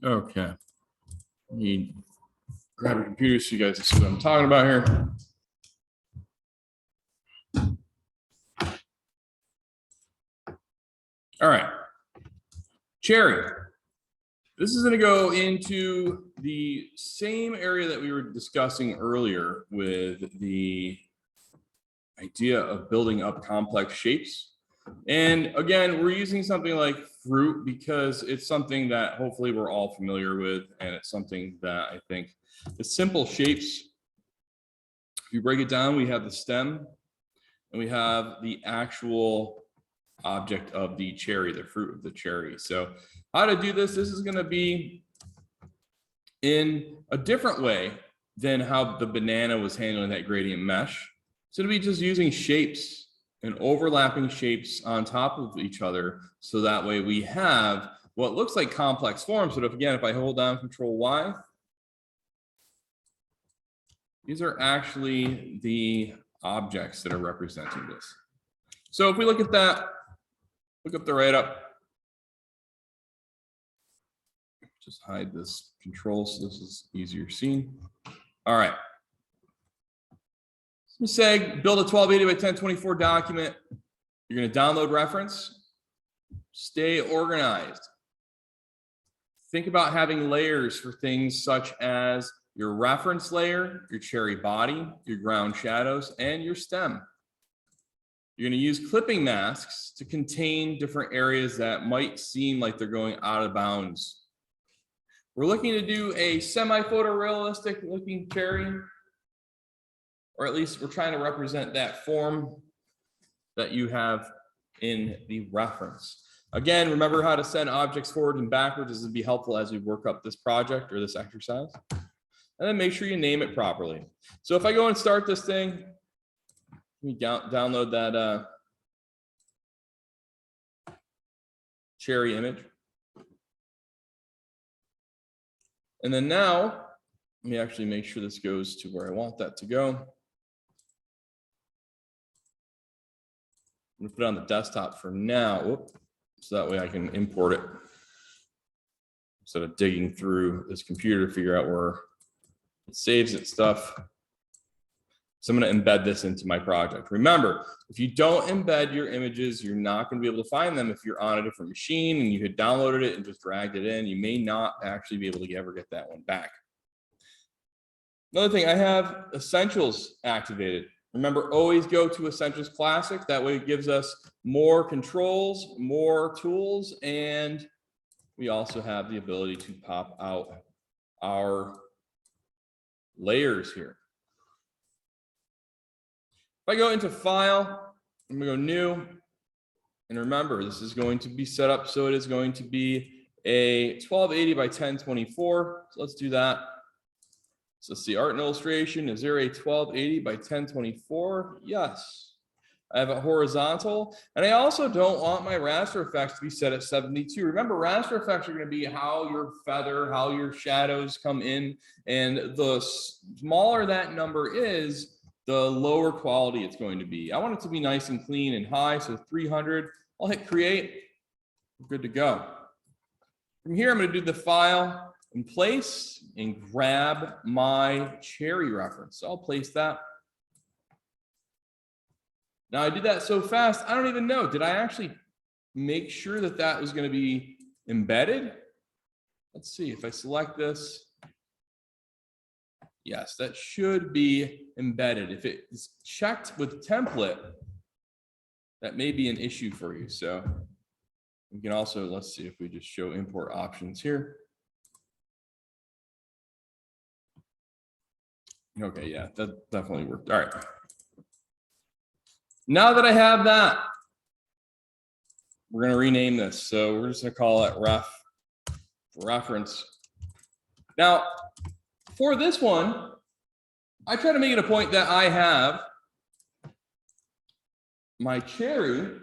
Okay. Let me grab your computer so you guys can see what I'm talking about here. All right. Cherry. This is going to go into the same area that we were discussing earlier with the idea of building up complex shapes. And again, we're using something like fruit because it's something that hopefully we're all familiar with. And it's something that I think the simple shapes, if you break it down, we have the stem and we have the actual object of the cherry, the fruit of the cherry. So how to do this is going to be in a different way than how the banana was handling that gradient mesh. So to be just using shapes and overlapping shapes on top of each other. So that way we have what looks like complex forms. But if I hold down Control Y, these are actually the objects that are representing this. So if we look at that, look up the write-up. Just hide this control so this is easier seen. All right. So say build a 1280 by 1024 document. You're going to download reference. Stay organized. Think about having layers for things such as your reference layer, your cherry body, your ground shadows, and your stem. You're going to use clipping masks to contain different areas that might seem like they're going out of bounds. We're looking to do a semi-photorealistic looking cherry, or at least we're trying to represent that form that you have in the reference. Again, remember how to send objects forward and backwards. This would be helpful as we work up this project or this exercise. And then make sure you name it properly. So if I go and start this thing, let me download that cherry image. And then now, let me actually make sure this goes to where I want that to go. I'm going to put it on the desktop for now. Whoop. So that way I can import it instead of digging through this computer to figure out where it saves its stuff. So I'm going to embed this into my project. Remember, if you don't embed your images, you're not going to be able to find them. If you're on a different machine and you had downloaded it and just dragged it in, you may not actually be able to ever get that one back. Another thing, I have Essentials activated. Remember, always go to Essentials Classic. That way it gives us more controls, more tools, and we also have the ability to pop out our layers here. If I go into File, I'm going to go New, and remember, this is going to be set up so it is going to be a 1280 by 1024. So let's do that. So let's see, art and illustration. Is there a 1280 by 1024? Yes. I have it horizontal, and I also don't want my raster effects to be set at 72. Remember, raster effects are going to be how your feather, how your shadows come in, and the smaller that number is, the lower quality it's going to be. I want it to be nice and clean and high, so 300. I'll hit create. We're good to go. From here, I'm going to do the file in place and grab my cherry reference. So I'll place that. Now I did that so fast, I don't even know. Did I actually make sure that that was going to be embedded? Let's see if I select this. Yes, that should be embedded. If it is checked with template, that may be an issue for you. So we can also, let's see if we just show import options here. Okay, yeah, that definitely worked. All right. Now that I have that, we're going to rename this. So we're just going to call it reference. Now, for this one, I try to make it a point that I have my cherry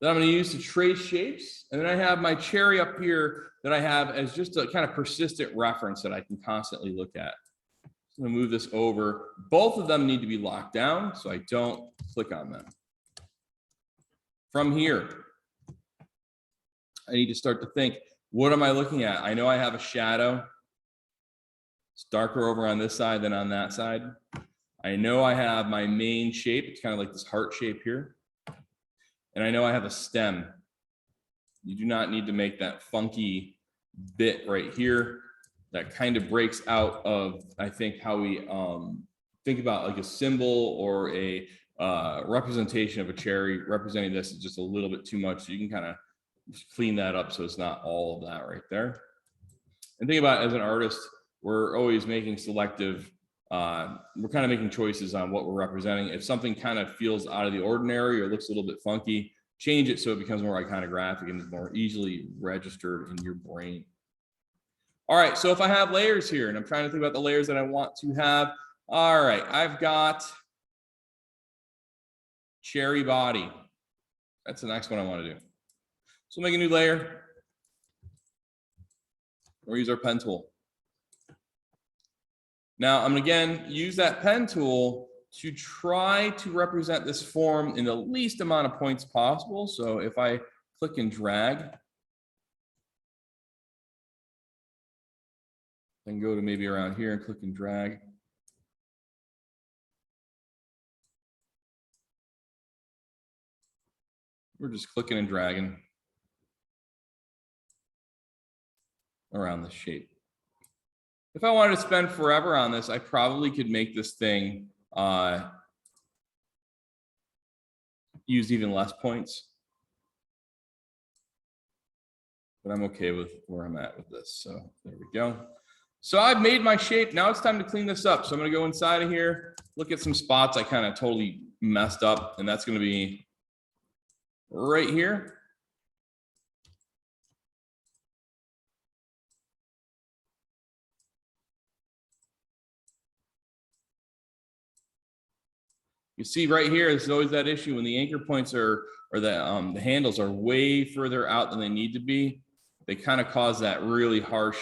that I'm going to use to trace shapes. And then I have my cherry up here that I have as just a kind of persistent reference that I can constantly look at. I'm going to move this over. Both of them need to be locked down so I don't click on them. From here, I need to start to think, what am I looking at? I know I have a shadow. It's darker over on this side than on that side. I know I have my main shape. It's kind of like this heart shape here. And I know I have a stem. You do not need to make that funky bit right here. That kind of breaks out of, I think, how we think about like a symbol or a representation of a cherry. Representing this is just a little bit too much. So you can kind of clean that up so it's not all of that right there. And think about it, as an artist, we're always making selective, we're kind of making choices on what we're representing. If something kind of feels out of the ordinary or looks a little bit funky, change it so it becomes more iconographic and is more easily registered in your brain. All right, so if I have layers here and I'm trying to think about the layers that I want to have, all right, I've got cherry body. That's the next one I want to do. So make a new layer. Or use our pen tool. Now I'm gonna again use that pen tool to try to represent this form in the least amount of points possible. So if I click and drag, then go to maybe around here and click and drag. We're just clicking and dragging around the shape. If I wanted to spend forever on this, I probably could make this thing use even less points. But I'm okay with where I'm at with this. So there we go. So I've made my shape. Now it's time to clean this up. So I'm going to go inside of here, look at some spots I kind of totally messed up. And that's going to be right here. You see right here, there's always that issue when the anchor points are, or the handles are way further out than they need to be. They kind of cause that really harsh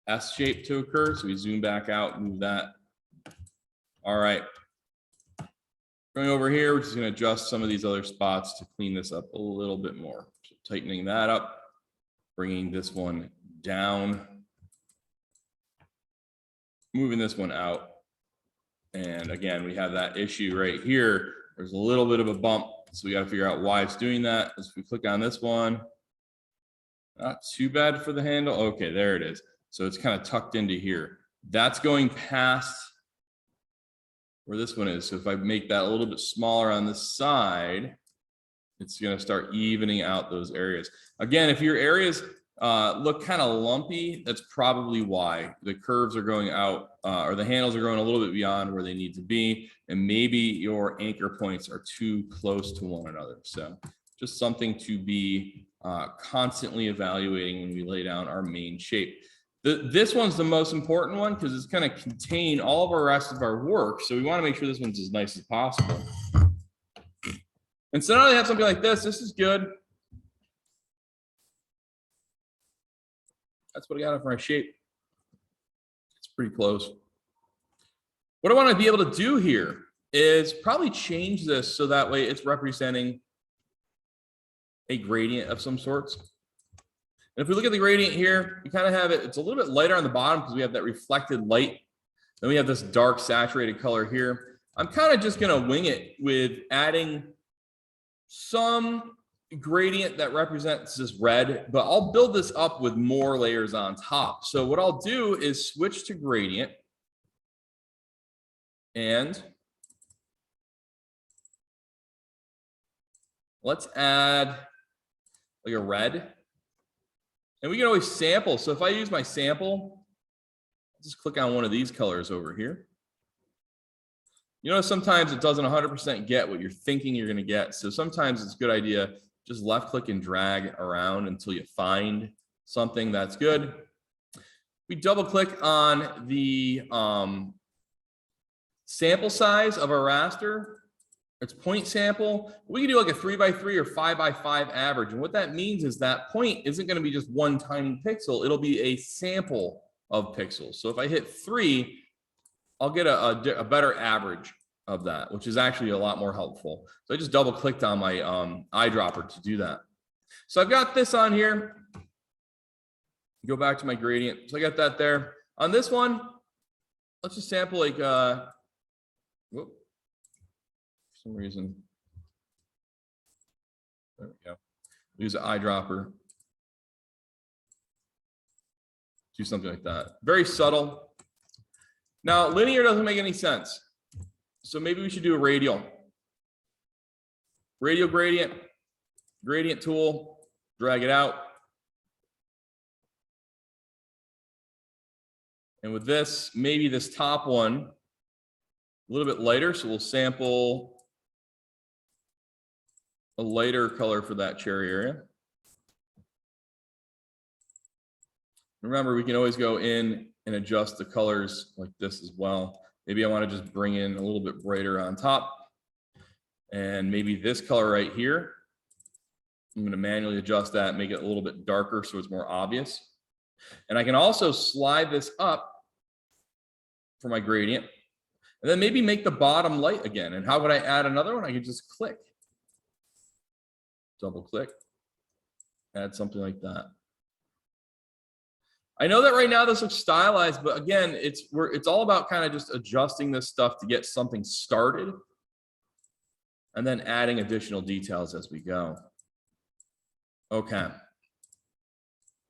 S shape to occur. So we zoom back out, move that. All right. Going over here, we're just going to adjust some of these other spots to clean this up a little bit more. So tightening that up, bringing this one down, moving this one out. And again, we have that issue right here. There's a little bit of a bump. So we got to figure out why it's doing that. As we click on this one, not too bad for the handle. Okay, there it is. So it's kind of tucked into here. That's going past where this one is. So if I make that a little bit smaller on this side, it's going to start evening out those areas. Again, if your areas look kind of lumpy, that's probably why the curves are going out or the handles are going a little bit beyond where they need to be. And maybe your anchor points are too close to one another. So just something to be constantly evaluating when we lay down our main shape. This one's the most important one because it's going to contain all of our rest of our work. So we want to make sure this one's as nice as possible. And so now they have something like this. This is good. That's what I got for my shape. It's pretty close. What I want to be able to do here is probably change this so that way it's representing a gradient of some sorts. And if we look at the gradient here, we kind of have it, it's a little bit lighter on the bottom because we have that reflected light. Then we have this dark saturated color here. I'm kind of just going to wing it with adding some gradient that represents this red, but I'll build this up with more layers on top. So what I'll do is switch to gradient and let's add like a red. And we can always sample. So if I use my sample, I'll just click on one of these colors over here. You know, sometimes it doesn't 100% get what you're thinking you're going to get. So sometimes it's a good idea just left click and drag around until you find something that's good. We double click on the sample size of our raster. It's point sample. We can do like a 3x3 or 5x5 average. And what that means is that point isn't going to be just one tiny pixel. It'll be a sample of pixels. So if I hit 3, I'll get a better average of that, which is actually a lot more helpful. So I just double clicked on my eyedropper to do that. So I've got this on here. Go back to my gradient. So I got that there. On this one, let's just sample like, whoop, for some reason. There we go. Use an eyedropper. Do something like that. Very subtle. Now, linear doesn't make any sense. So maybe we should do a radial. Radial gradient, gradient tool, drag it out. And with this, maybe this top one, a little bit lighter. So we'll sample a lighter color for that cherry area. Remember, we can always go in and adjust the colors like this as well. Maybe I want to just bring in a little bit brighter on top. And maybe this color right here, I'm going to manually adjust that, make it a little bit darker so it's more obvious. And I can also slide this up for my gradient. And then maybe make the bottom light again. And how would I add another one? I could just click. Double click. Add something like that. I know that right now this looks stylized, but again, it's all about kind of just adjusting this stuff to get something started and then adding additional details as we go. Okay.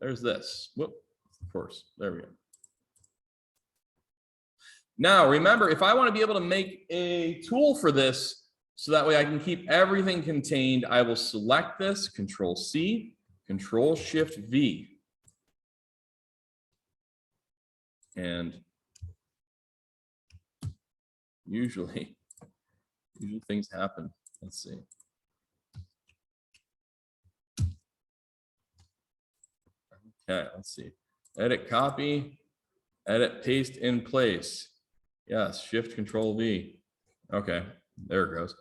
There's this. Whoop, of course. There we go. Now, remember, if I want to be able to make a tool for this, so that way I can keep everything contained, I will select this, Control C, Control Shift V. And usually things happen. Let's see. Okay, let's see. Edit copy, edit paste in place. Yes, Shift Control V. Okay, there it goes.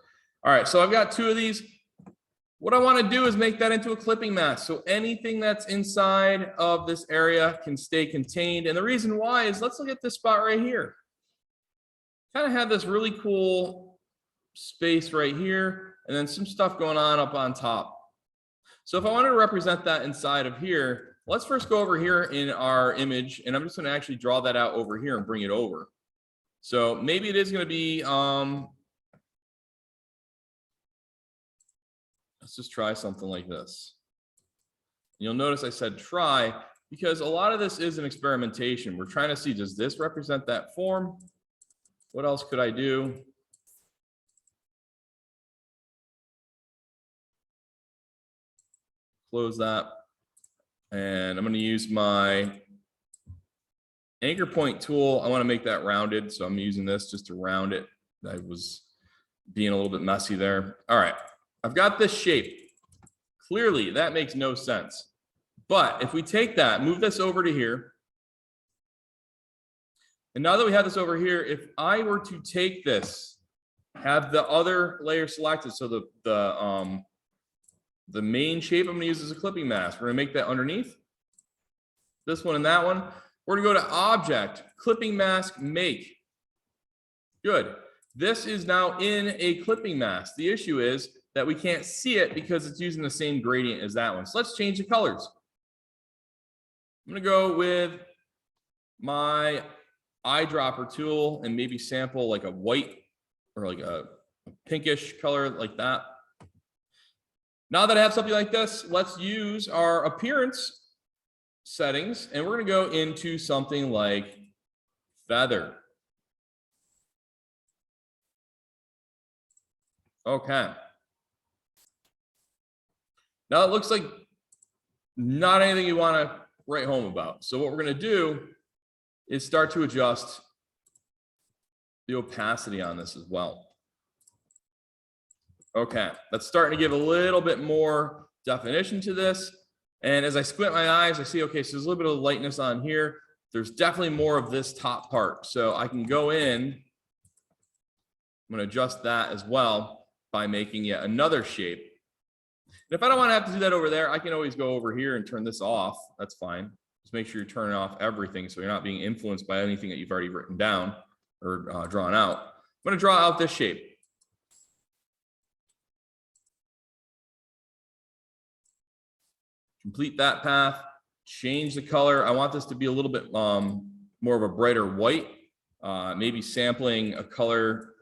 All right, so I've got two of these. What I want to do is make that into a clipping mask. So anything that's inside of this area can stay contained. And the reason why is, let's look at this spot right here. Kind of have this really cool space right here, and then some stuff going on up on top. So if I wanted to represent that inside of here, let's first go over here in our image, and I'm just going to actually draw that out over here and bring it over. So maybe it is going to be, let's just try something like this. You'll notice I said try because a lot of this is an experimentation. We're trying to see, does this represent that form? What else could I do? Close that. And I'm going to use my anchor point tool. I want to make that rounded. So I'm using this just to round it. I was being a little bit messy there. All right. I've got this shape. Clearly, that makes no sense. But if we take that, move this over to here. And now that we have this over here, if I were to take this, have the other layer selected, so the main shape I'm going to use as a clipping mask. We're going to make that underneath. This one and that one. We're going to go to Object, Clipping Mask, Make. Good. This is now in a clipping mask. The issue is that we can't see it because it's using the same gradient as that one. So let's change the colors. I'm going to go with my eyedropper tool and maybe sample like a white or like a pinkish color like that. Now that I have something like this, let's use our appearance settings, and we're going to go into something like feather. Okay. Now it looks like not anything you want to write home about. So what we're going to do is start to adjust the opacity on this as well. Okay, that's starting to give a little bit more definition to this. And as I squint my eyes, I see, okay, so there's a little bit of lightness on here. There's definitely more of this top part. So I can go in, I'm going to adjust that as well by making yet another shape. And if I don't want to have to do that over there, I can always go over here and turn this off. That's fine. Just make sure you're turning off everything so you're not being influenced by anything that you've already written down or drawn out. I'm going to draw out this shape. Complete that path, change the color. I want this to be a little bit more of a brighter white, maybe sampling a color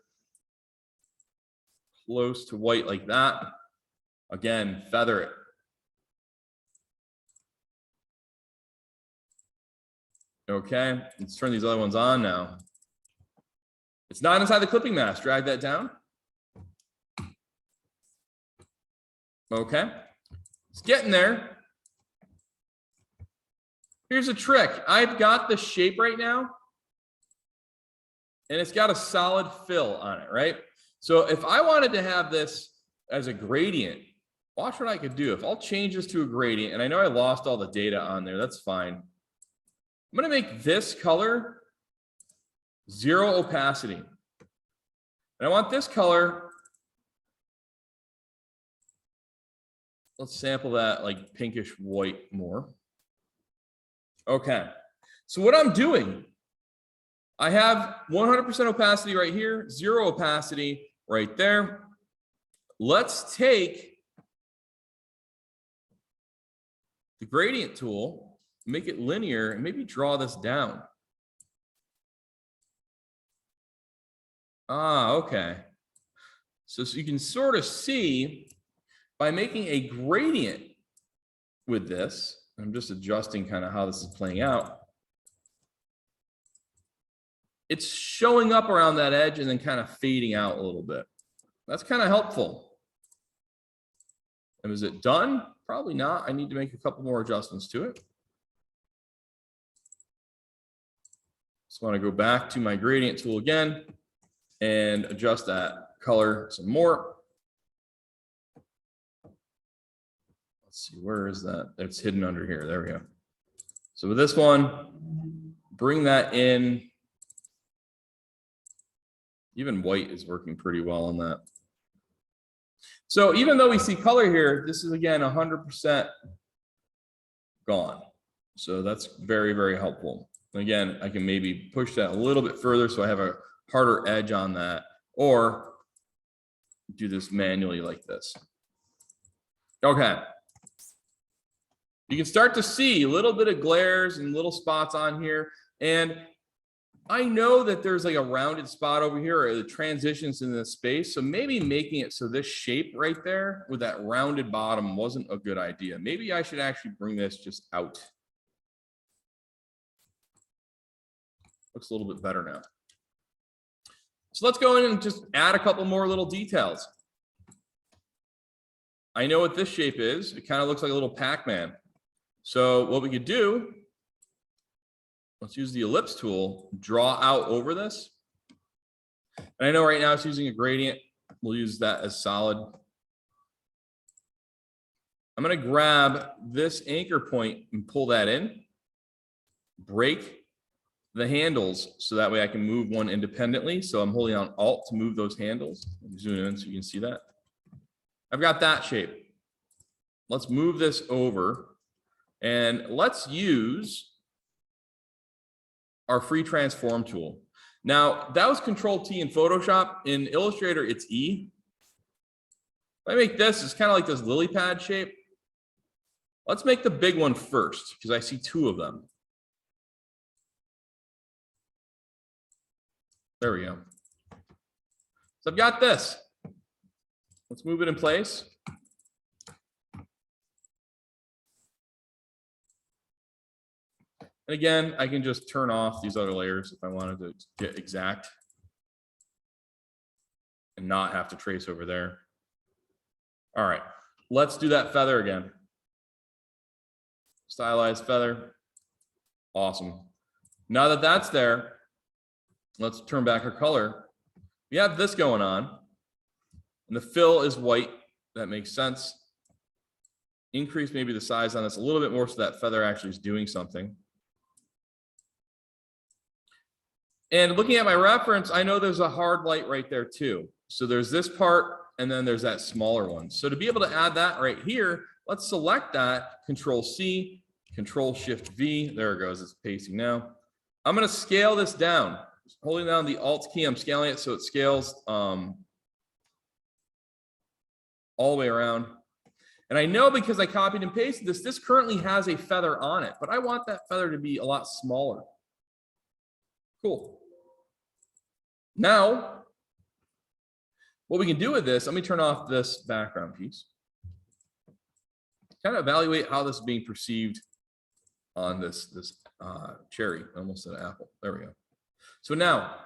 close to white like that. Again, feather it. Okay, let's turn these other ones on now. It's not inside the clipping mask. Drag that down. Okay, it's getting there. Here's a trick. I've got the shape right now, and it's got a solid fill on it, right? So if I wanted to have this as a gradient, watch what I could do. If I'll change this to a gradient, and I know I lost all the data on there, that's fine. I'm gonna make this color 0 opacity. And I want this color, let's sample that like pinkish white more. Okay, so what I'm doing, I have 100% opacity right here, 0 opacity right there. Let's take the gradient tool, make it linear, and maybe draw this down. Ah, okay. So you can sort of see by making a gradient with this, I'm just adjusting kind of how this is playing out. It's showing up around that edge and then kind of fading out a little bit. That's kind of helpful. And is it done? Probably not. I need to make a couple more adjustments to it. Just want to go back to my gradient tool again and adjust that color some more. Let's see, where is that? It's hidden under here. There we go. So with this one, bring that in. Even white is working pretty well on that. So even though we see color here, this is again 100% gone. So that's very, very helpful. Again, I can maybe push that a little bit further so I have a harder edge on that, or do this manually like this. Okay. You can start to see a little bit of glares and little spots on here. And I know that there's like a rounded spot over here, or the transitions in this space. So maybe making it so this shape right there with that rounded bottom wasn't a good idea. Maybe I should actually bring this just out. Looks a little bit better now. So let's go in and just add a couple more little details. I know what this shape is. It kind of looks like a little Pac-Man. So what we could do, let's use the ellipse tool, draw out over this. And I know right now it's using a gradient. We'll use that as solid. I'm going to grab this anchor point and pull that in, break the handles so that way I can move one independently. So I'm holding on Alt to move those handles. Zoom in so you can see that. I've got that shape. Let's move this over and let's use our free transform tool. Now that was Control T in Photoshop. In Illustrator, it's E. If I make this, it's kind of like this lily pad shape. Let's make the big one first because I see two of them. There we go. So I've got this. Let's move it in place. And again, I can just turn off these other layers if I wanted to get exact and not have to trace over there. All right, let's do that feather again. Stylized feather. Awesome. Now that that's there, let's turn back our color. We have this going on, and the fill is white. That makes sense. Increase maybe the size on this a little bit more so that feather actually is doing something. And looking at my reference, I know there's a hard light right there too. So there's this part, and then there's that smaller one. So to be able to add that right here, let's select that, Control C, Control Shift V. There it goes, it's pasting now. I'm gonna scale this down. Holding down the Alt key, I'm scaling it so it scales all the way around. And I know because I copied and pasted this, this currently has a feather on it, but I want that feather to be a lot smaller. Cool. Now, what we can do with this, let me turn off this background piece. Kind of evaluate how this is being perceived on this cherry. I almost said apple. There we go. So now,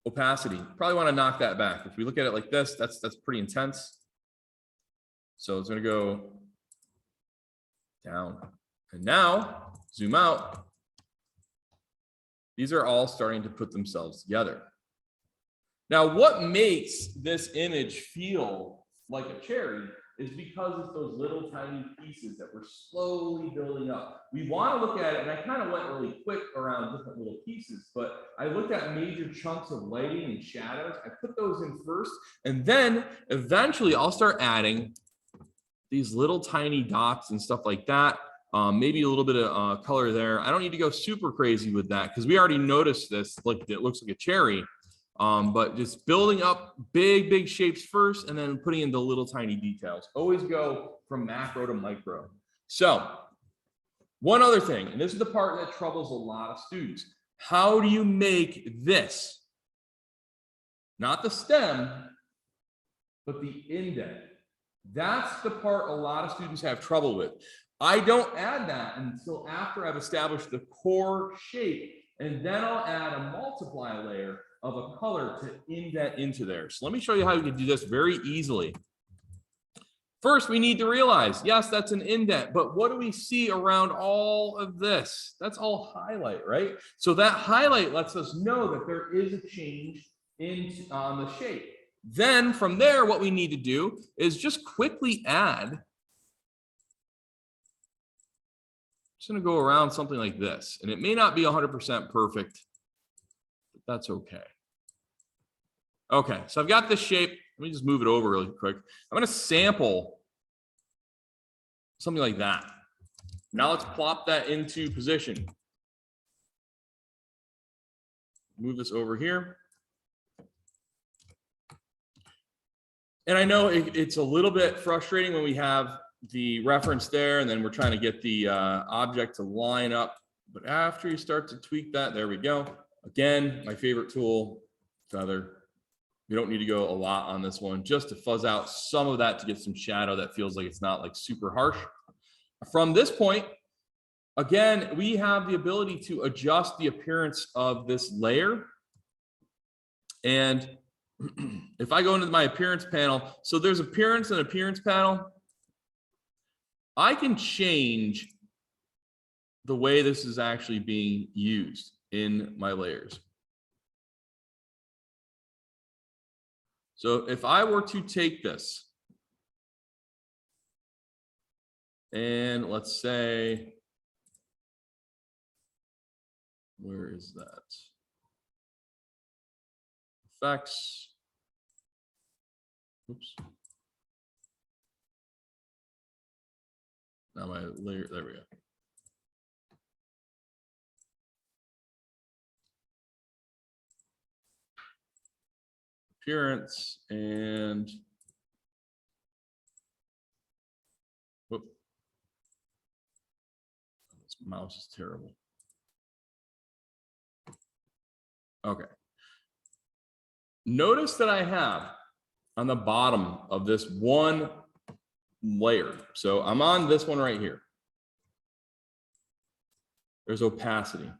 opacity. Probably want to knock that back. If we look at it like this, that's pretty intense. So it's going to go down. And now, zoom out. These are all starting to put themselves together. Now, what makes this image feel like a cherry is because it's those little tiny pieces that we're slowly building up. We want to look at it, and I kind of went really quick around different little pieces, but I looked at major chunks of lighting and shadows. I put those in first, and then eventually I'll start adding these little tiny dots and stuff like that. Maybe a little bit of color there. I don't need to go super crazy with that because we already noticed this, like it looks like a cherry. But just building up big shapes first and then putting in the little tiny details. Always go from macro to micro. So one other thing, and this is the part that troubles a lot of students. How do you make this, not the stem, but the indent? That's the part a lot of students have trouble with. I don't add that until after I've established the core shape, and then I'll add a multiply layer of a color to indent into there. So let me show you how you can do this very easily. First, we need to realize, yes, that's an indent, but what do we see around all of this? That's all highlight, right? So that highlight lets us know that there is a change in the shape. Then from there, what we need to do is just quickly add. Just gonna go around something like this, and it may not be 100% perfect, but that's okay. Okay, so I've got this shape. Let me just move it over really quick. I'm gonna sample something like that. Now let's plop that into position. Move this over here. And I know it's a little bit frustrating when we have the reference there and then we're trying to get the object to line up. But after you start to tweak that, there we go. Again, my favorite tool, feather. We don't need to go a lot on this one, just to fuzz out some of that to get some shadow that feels like it's not like super harsh. From this point, again, we have the ability to adjust the appearance of this layer. And if I go into my appearance panel, so there's appearance and appearance panel. I can change the way this is actually being used in my layers. So if I were to take this and let's say, where is that? Effects. Oops. Now my layer, there we go. Appearance and whoop. This mouse is terrible. Okay. Notice that I have on the bottom of this one layer. So I'm on this one right here. There's opacity.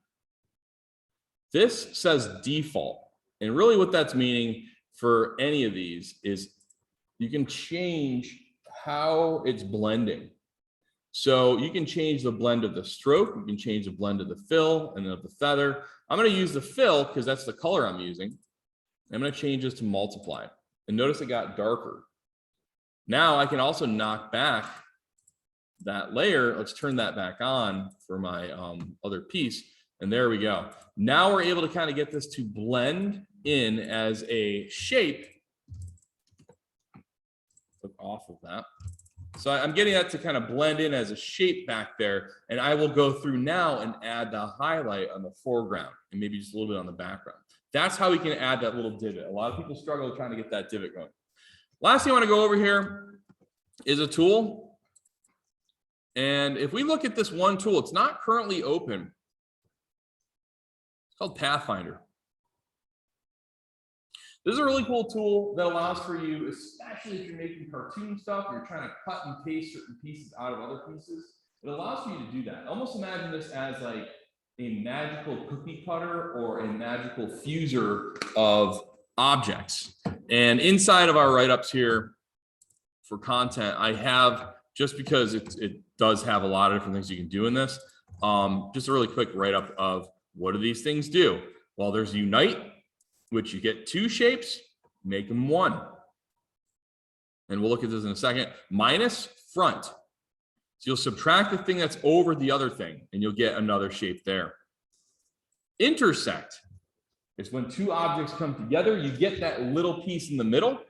This says default. And really what that's meaning for any of these is you can change how it's blending. So you can change the blend of the stroke, you can change the blend of the fill and of the feather. I'm going to use the fill because that's the color I'm using. I'm going to change this to multiply. And notice it got darker. Now I can also knock back that layer. Let's turn that back on for my other piece. And there we go. Now we're able to kind of get this to blend in as a shape. Look off of that. So I'm getting that to kind of blend in as a shape back there. And I will go through now and add the highlight on the foreground and maybe just a little bit on the background. That's how we can add that little divot. A lot of people struggle trying to get that divot going. Last thing I want to go over here is a tool And if we look at this one tool, it's not currently open. It's called Pathfinder. This is a really cool tool that allows for you, especially if you're making cartoon stuff, or you're trying to cut and paste certain pieces out of other pieces. It allows for you to do that. Almost imagine this as like a magical cookie cutter or a magical fuser of objects. And inside of our write-ups here for content, I have, just because it does have a lot of different things you can do in this, just a really quick write-up of what do these things do? Well, there's Unite, which you get two shapes, make them one. And we'll look at this in a second. Minus front. So you'll subtract the thing that's over the other thing, and you'll get another shape there. Intersect is when two objects come together, you get that little piece in the middle.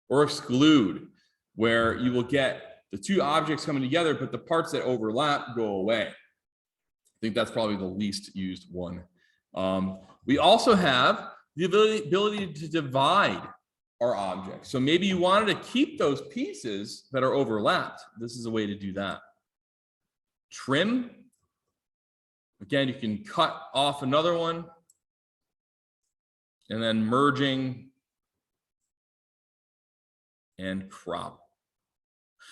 Or exclude, where you will get the two objects coming together, but the parts that overlap go away. I think that's probably the least used one. We also have the ability to divide our objects. So maybe you wanted to keep those pieces that are overlapped. This is a way to do that. Trim. Again, you can cut off another one. And then merging and crop.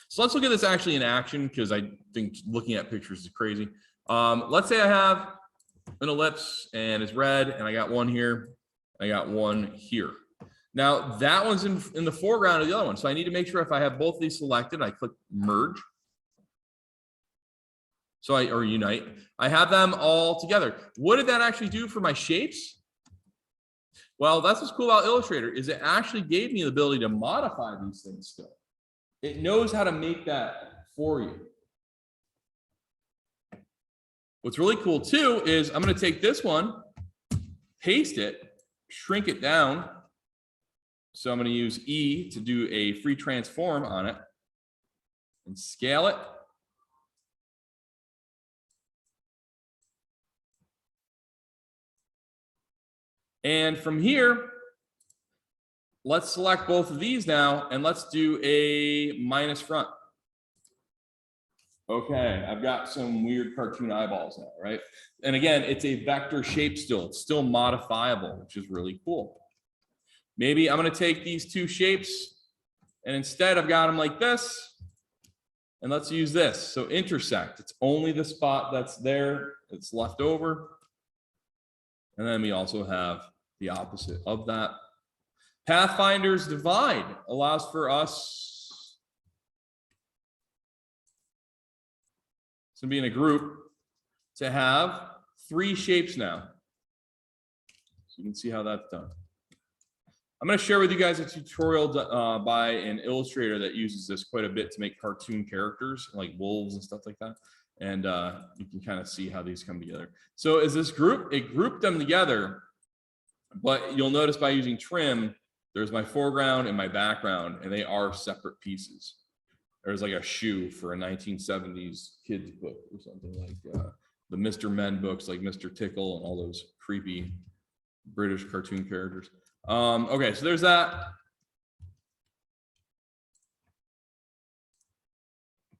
So let's look at this actually in action, because I think looking at pictures is crazy. Let's say I have an ellipse and it's red, and I got one here, I got one here. Now that one's in the foreground of the other one, so I need to make sure if I have both of these selected, I click merge. Or unite. I have them all together. What did that actually do for my shapes? Well, that's what's cool about Illustrator, is it actually gave me the ability to modify these things still. It knows how to make that for you. What's really cool too is I'm going to take this one, paste it, shrink it down. So I'm going to use E to do a free transform on it and scale it. And from here, let's select both of these now, and let's do a minus front. Okay, I've got some weird cartoon eyeballs now, right? And again, it's a vector shape still. It's still modifiable, which is really cool. Maybe I'm going to take these two shapes, and instead I've got them like this. And let's use this. So intersect. It's only the spot that's there. It's left over. And then we also have the opposite of that. Pathfinder's divide allows for us to be in a group to have three shapes now. So you can see how that's done. I'm going to share with you guys a tutorial by an illustrator that uses this quite a bit to make cartoon characters like wolves and stuff like that. And you can kind of see how these come together. So as this group, it grouped them together, but you'll notice by using trim, there's my foreground and my background, and they are separate pieces. There's like a shoe for a 1970s kids book or something, like the Mr. Men books, like Mr. Tickle and all those creepy British cartoon characters. Okay, so there's that.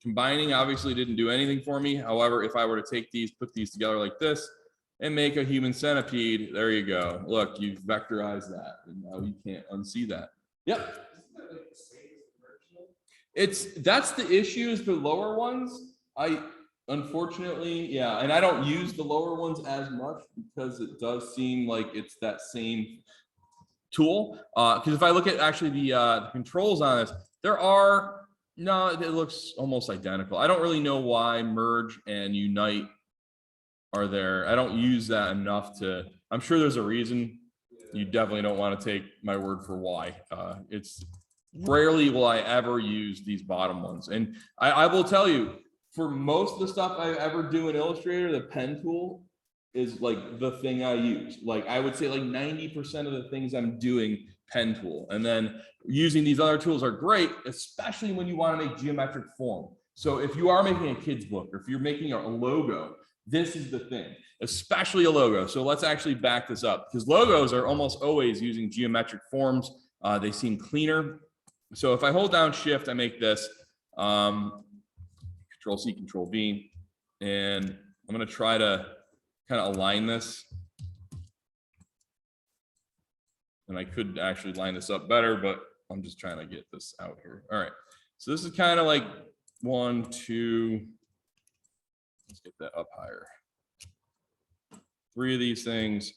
Combining obviously didn't do anything for me. However, if I were to take these, put these together like this, and make a human centipede, there you go. Look, you've vectorized that, and now you can't unsee that. Yep. That's the issue, is the lower ones. Unfortunately, yeah, and I don't use the lower ones as much because it does seem like it's that same tool. Because if I look at actually the controls on this, no, it looks almost identical. I don't really know why merge and unite are there. I don't use that enough to, I'm sure there's a reason. You definitely don't want to take my word for why. It's rarely will I ever use these bottom ones. And I will tell you, for most of the stuff I ever do in Illustrator, the pen tool is like the thing I use. Like I would say like 90% of the things I'm doing, pen tool. And then using these other tools are great, especially when you want to make geometric form. So if you are making a kid's book, or if you're making a logo, this is the thing, especially a logo. So let's actually back this up, because logos are almost always using geometric forms. They seem cleaner. So if I hold down shift, I make this. Control C, Control V, and I'm going to try to kind of align this. And I could actually line this up better, but I'm just trying to get this out here. All right. So this is kind of like 1, 2. Let's get that up higher. 3 of these things.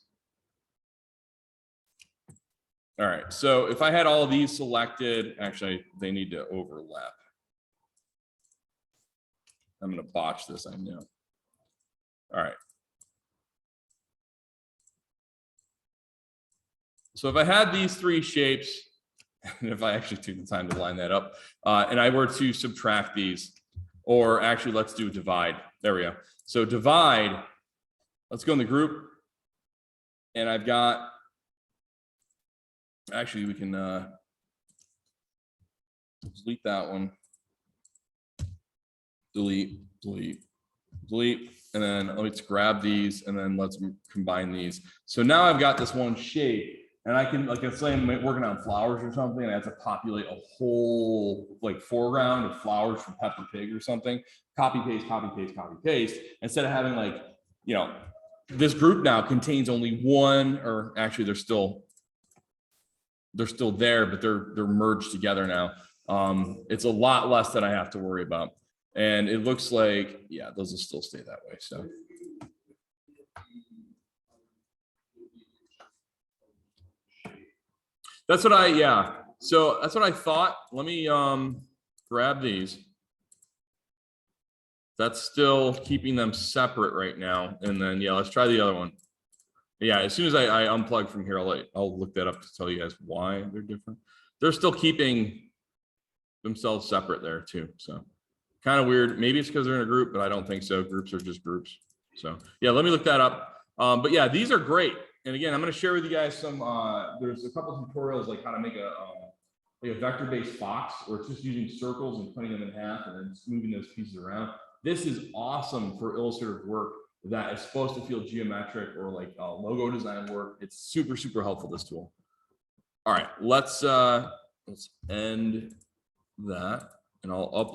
All right. So if I had all of these selected, actually, they need to overlap. I'm going to botch this, I know. All right. So if I had these 3 shapes, and if I actually took the time to line that up, and I were to subtract these, or actually let's do divide. There we go. So divide, let's go in the group, and I've got, actually we can delete that one. Delete, delete, delete, and then let's grab these, and then let's combine these. So now I've got this one shape. And I can, like, let's say I'm working on flowers or something, and I have to populate a whole like foreground of flowers from Peppa Pig or something. Copy, paste, copy, paste, copy, paste. Instead of having like, you know, this group now contains only one, or actually they're still there, but they're merged together now. It's a lot less that I have to worry about. And it looks like, yeah, those will still stay that way. So. That's what yeah. So that's what I thought. Let me grab these. That's still keeping them separate right now. And then, yeah, let's try the other one. Yeah, as soon as I unplug from here, I'll look that up to tell you guys why they're different. They're still keeping themselves separate there too. So kind of weird. Maybe it's because they're in a group, but I don't think so. Groups are just groups. So yeah, let me look that up. But yeah, these are great. And again, I'm going to share with you guys some, there's a couple of tutorials like how to make a vector-based box, where it's just using circles and cutting them in half and then moving those pieces around. This is awesome for illustrative work that is supposed to feel geometric, or like logo design work. It's super, super helpful, this tool. All right, let's end that, and I'll upload.